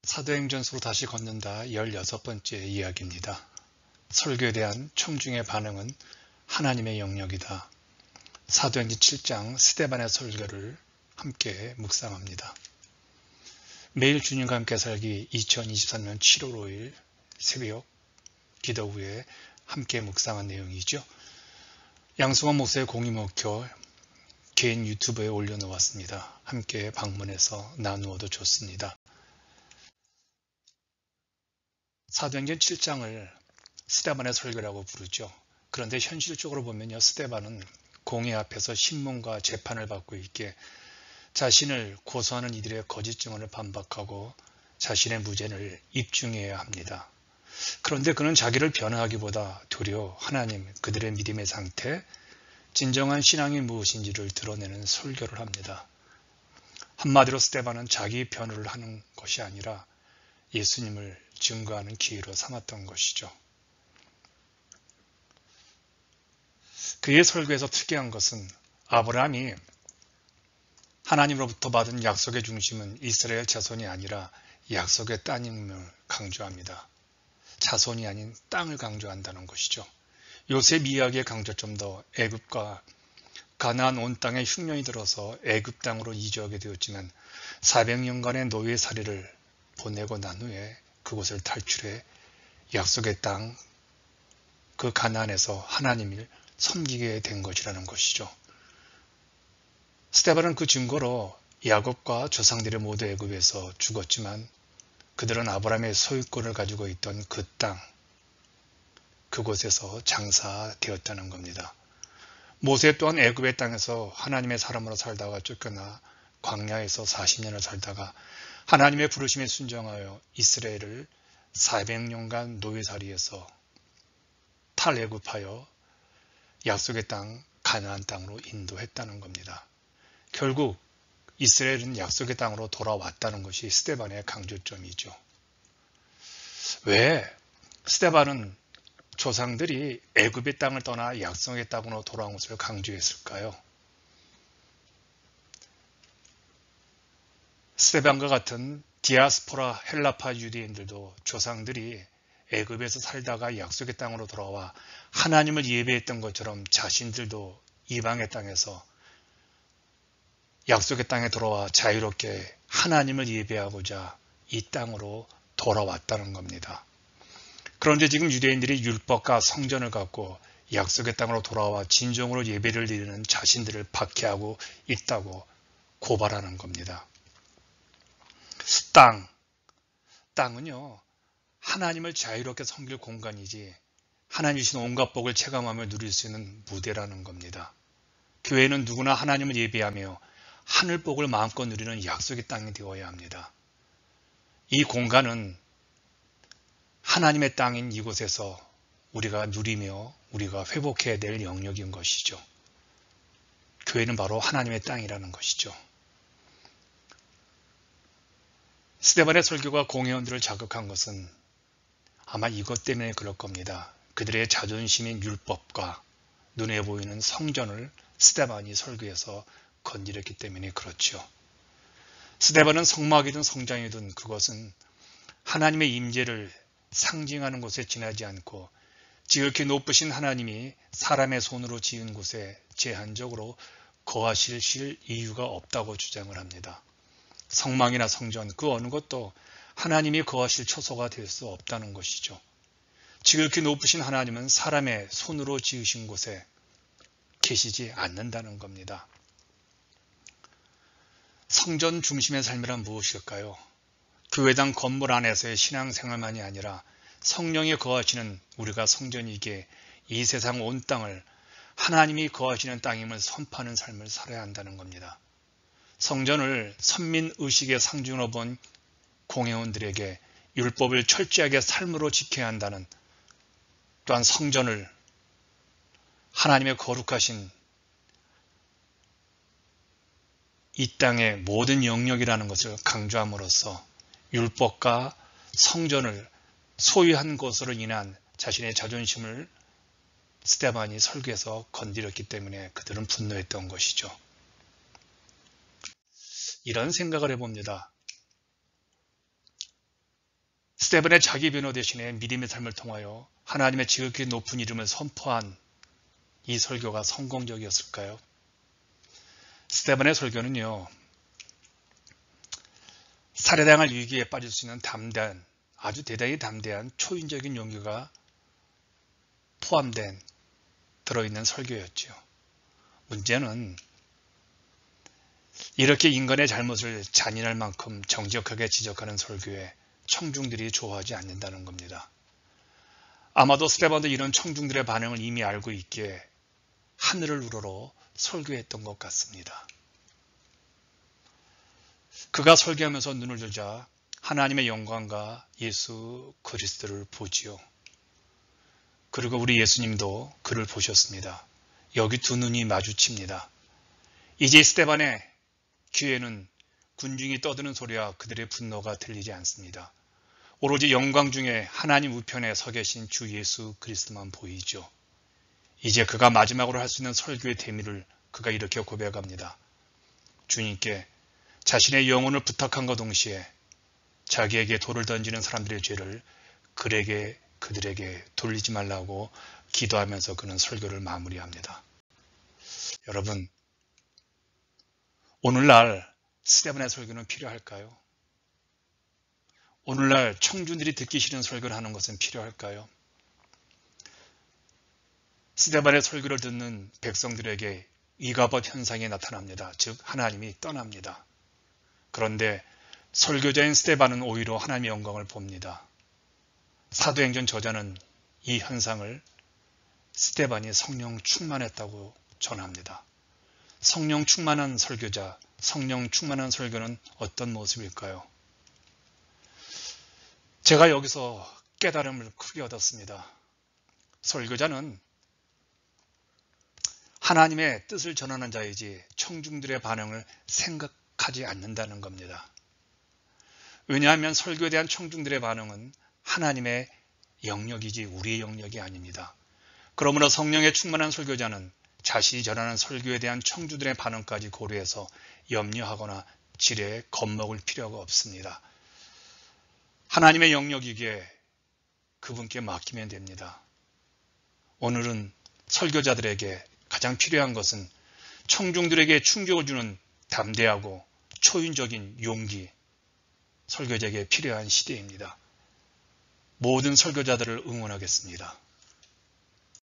사도행전서로 다시 걷는다 16번째 이야기입니다. 설교에 대한 청중의 반응은 하나님의 영역이다. 사도행전 7장 스데반의 설교를 함께 묵상합니다. 매일 주님과 함께 살기 2023년 7월 5일 새벽 기도 후에 함께 묵상한 내용이죠. 양승환 목사의 공의목표 개인 유튜브에 올려놓았습니다. 함께 방문해서 나누어도 좋습니다. 사도행전 7장을 스데반의 설교라고 부르죠. 그런데 현실적으로 보면요, 스데반은 공회 앞에서 신문과 재판을 받고 있기에 자신을 고소하는 이들의 거짓 증언을 반박하고 자신의 무죄를 입증해야 합니다. 그런데 그는 자기를 변호하기보다 도리어 하나님, 그들의 믿음의 상태, 진정한 신앙이 무엇인지를 드러내는 설교를 합니다. 한마디로 스데반은 자기 변호를 하는 것이 아니라 예수님을 증거하는 기회로 삼았던 것이죠. 그의 설교에서 특이한 것은 아브라함이 하나님으로부터 받은 약속의 중심은 이스라엘 자손이 아니라 약속의 땅임을 강조합니다. 자손이 아닌 땅을 강조한다는 것이죠. 요셉 이야기의 강조점도 애굽과 가나안 온 땅에 흉년이 들어서 애굽 땅으로 이주하게 되었지만 400년간의 노예살이를 보내고 난 후에 그곳을 탈출해 약속의 땅, 그 가나안에서 하나님을 섬기게 된 것이라는 것이죠. 스데반은 그 증거로 야곱과 조상들이 모두 애굽에서 죽었지만 그들은 아브라함의 소유권을 가지고 있던 그 땅, 그곳에서 장사되었다는 겁니다. 모세 또한 애굽의 땅에서 하나님의 사람으로 살다가 쫓겨나 광야에서 40년을 살다가 하나님의 부르심에 순종하여 이스라엘을 400년간 노예살이에서 탈애굽하여 약속의 땅 가나안 땅으로 인도했다는 겁니다. 결국 이스라엘은 약속의 땅으로 돌아왔다는 것이 스데반의 강조점이죠. 왜 스데반은 조상들이 애굽의 땅을 떠나 약속의 땅으로 돌아온 것을 강조했을까요? 스데반과 같은 디아스포라 헬라파 유대인들도 조상들이 애굽에서 살다가 약속의 땅으로 돌아와 하나님을 예배했던 것처럼 자신들도 이방의 땅에서 약속의 땅에 돌아와 자유롭게 하나님을 예배하고자 이 땅으로 돌아왔다는 겁니다. 그런데 지금 유대인들이 율법과 성전을 갖고 약속의 땅으로 돌아와 진정으로 예배를 드리는 자신들을 박해하고 있다고 고발하는 겁니다. 땅은요, 하나님을 자유롭게 섬길 공간이지 하나님 주신 온갖 복을 체감하며 누릴 수 있는 무대라는 겁니다. 교회는 누구나 하나님을 예배하며 하늘 복을 마음껏 누리는 약속의 땅이 되어야 합니다. 이 공간은 하나님의 땅인 이곳에서 우리가 누리며 우리가 회복해야 될 영역인 것이죠. 교회는 바로 하나님의 땅이라는 것이죠. 스데반의 설교가 공회원들을 자극한 것은 아마 이것 때문에 그럴 겁니다. 그들의 자존심인 율법과 눈에 보이는 성전을 스데반이 설교에서 건드렸기 때문에 그렇죠. 스데반은 성막이든 성장이든 그것은 하나님의 임재를 상징하는 곳에 지나지 않고 지극히 높으신 하나님이 사람의 손으로 지은 곳에 제한적으로 거하실 이유가 없다고 주장을 합니다. 성막이나 성전 그 어느 것도 하나님이 거하실 처소가 될 수 없다는 것이죠. 지극히 높으신 하나님은 사람의 손으로 지으신 곳에 계시지 않는다는 겁니다. 성전 중심의 삶이란 무엇일까요? 교회당 건물 안에서의 신앙생활만이 아니라 성령이 거하시는 우리가 성전이기에 이 세상 온 땅을 하나님이 거하시는 땅임을 선포하는 삶을 살아야 한다는 겁니다. 성전을 선민의식의 상징으로 본 공회원들에게 율법을 철저하게 삶으로 지켜야 한다는, 또한 성전을 하나님의 거룩하신 이 땅의 모든 영역이라는 것을 강조함으로써 율법과 성전을 소유한 것으로 인한 자신의 자존심을 스데반이 설교에서 건드렸기 때문에 그들은 분노했던 것이죠. 이런 생각을 해봅니다. 스데반의 자기 변호 대신에 믿음의 삶을 통하여 하나님의 지극히 높은 이름을 선포한 이 설교가 성공적이었을까요? 스데반의 설교는요, 살해당할 위기에 빠질 수 있는 담대한, 아주 대단히 담대한 초인적인 용기가 포함된, 들어있는 설교였죠. 문제는 이렇게 인간의 잘못을 잔인할 만큼 정직하게 지적하는 설교에 청중들이 좋아하지 않는다는 겁니다. 아마도 스데반도 이런 청중들의 반응을 이미 알고 있기에 하늘을 우러러 설교했던 것 같습니다. 그가 설교하면서 눈을 들자 하나님의 영광과 예수 그리스도를 보지요. 그리고 우리 예수님도 그를 보셨습니다. 여기 두 눈이 마주칩니다. 이제 스데반의 귀에는 군중이 떠드는 소리와 그들의 분노가 들리지 않습니다. 오로지 영광 중에 하나님 우편에 서 계신 주 예수 그리스도만 보이죠. 이제 그가 마지막으로 할 수 있는 설교의 대미를 그가 이렇게 고백합니다. 주님께 자신의 영혼을 부탁함과 동시에 자기에게 돌을 던지는 사람들의 죄를 그들에게 돌리지 말라고 기도하면서 그는 설교를 마무리합니다. 여러분, 오늘날 스데반의 설교는 필요할까요? 오늘날 청중들이 듣기 싫은 설교를 하는 것은 필요할까요? 스데반의 설교를 듣는 백성들에게 이가봇 현상이 나타납니다. 즉 하나님이 떠납니다. 그런데 설교자인 스데반은 오히려 하나님의 영광을 봅니다. 사도행전 저자는 이 현상을 스데반이 성령 충만했다고 전합니다. 성령 충만한 설교자, 성령 충만한 설교는 어떤 모습일까요? 제가 여기서 깨달음을 크게 얻었습니다. 설교자는 하나님의 뜻을 전하는 자이지 청중들의 반응을 생각하지 않는다는 겁니다. 왜냐하면 설교에 대한 청중들의 반응은 하나님의 영역이지 우리의 영역이 아닙니다. 그러므로 성령에 충만한 설교자는 자신이 전하는 설교에 대한 청중들의 반응까지 고려해서 염려하거나 지레 겁먹을 필요가 없습니다. 하나님의 영역이기에 그분께 맡기면 됩니다. 오늘은 설교자들에게 가장 필요한 것은 청중들에게 충격을 주는 담대하고 초인적인 용기, 설교자에게 필요한 시대입니다. 모든 설교자들을 응원하겠습니다.